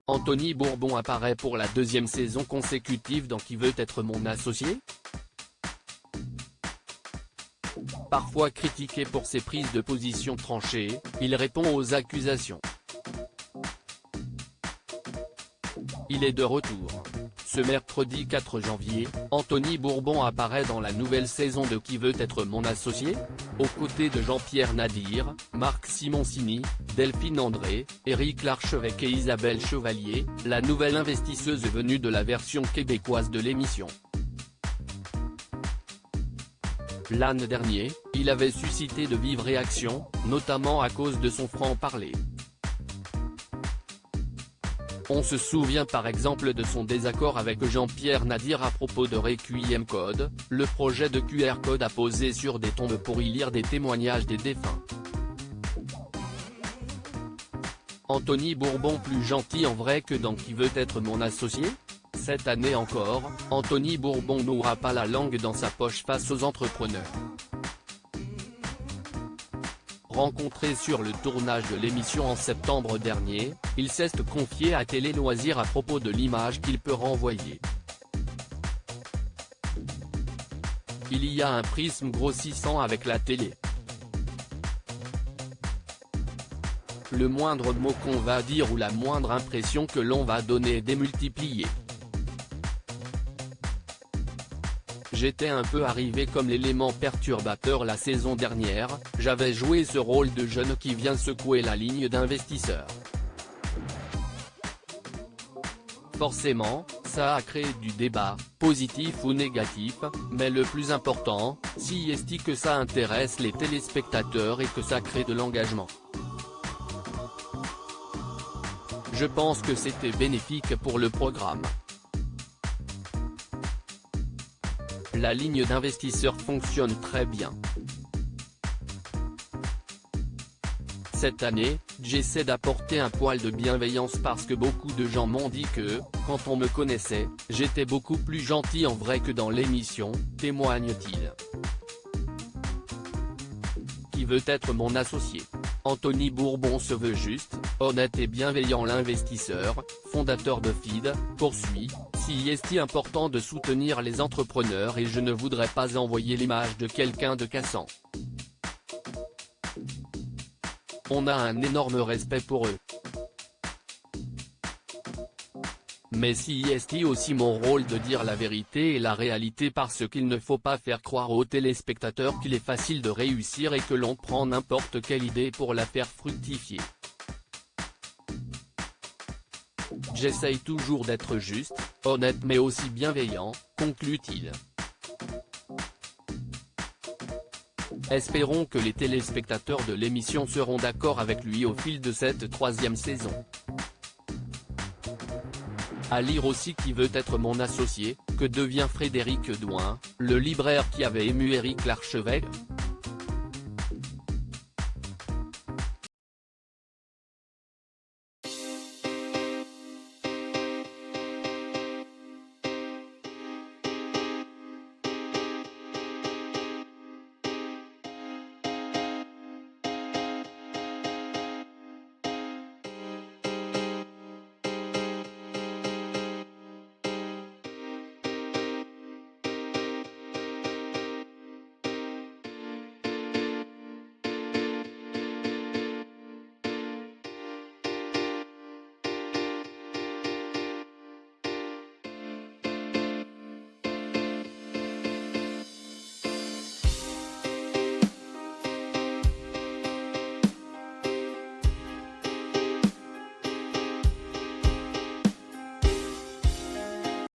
Anthony Bourbon apparaît pour la deuxième saison consécutive dans Qui veut être mon associé? Parfois critiqué pour ses prises de position tranchées, il répond aux accusations. Il est de retour. Ce mercredi 4 janvier, Anthony Bourbon apparaît dans la nouvelle saison de Qui veut être mon associé? Aux côtés de Jean-Pierre Nadir, Marc Simoncini, Delphine André, Éric Larchevêque et Isabelle Chevalier, la nouvelle investisseuse venue de la version québécoise de l'émission. L'an dernier, il avait suscité de vives réactions, notamment à cause de son franc-parler. On se souvient par exemple de son désaccord avec Jean-Pierre Nadir à propos de Requiem Code, le projet de QR code apposé sur des tombes pour y lire des témoignages des défunts. Anthony Bourbon plus gentil en vrai que dans Qui veut être mon associé? Cette année encore, Anthony Bourbon n'aura pas la langue dans sa poche face aux entrepreneurs. Rencontré sur le tournage de l'émission en septembre dernier, il s'est confié à Télé Loisirs à propos de l'image qu'il peut renvoyer. Il y a un prisme grossissant avec la télé. Le moindre mot qu'on va dire ou la moindre impression que l'on va donner est démultipliée. J'étais un peu arrivé comme l'élément perturbateur la saison dernière, j'avais joué ce rôle de jeune qui vient secouer la ligne d'investisseur. Forcément, ça a créé du débat, positif ou négatif, mais le plus important, si est que ça intéresse les téléspectateurs et que ça crée de l'engagement. Je pense que c'était bénéfique pour le programme. La ligne d'investisseur fonctionne très bien. Cette année, j'essaie d'apporter un poil de bienveillance parce que beaucoup de gens m'ont dit que, quand on me connaissait, j'étais beaucoup plus gentil en vrai que dans l'émission, témoigne-t-il. Qui veut être mon associé? Anthony Bourbon se veut juste, honnête et bienveillant. L'investisseur, fondateur de FID, poursuit, si est important de soutenir les entrepreneurs et je ne voudrais pas envoyer l'image de quelqu'un de cassant. On a un énorme respect pour eux. Mais si est aussi mon rôle de dire la vérité et la réalité parce qu'il ne faut pas faire croire aux téléspectateurs qu'il est facile de réussir et que l'on prend n'importe quelle idée pour la faire fructifier. J'essaye toujours d'être juste, honnête mais aussi bienveillant, conclut-il. Espérons que les téléspectateurs de l'émission seront d'accord avec lui au fil de cette troisième saison. À lire aussi Qui veut être mon associé, que devient Frédéric Douin, le libraire qui avait ému Éric Larchevêque?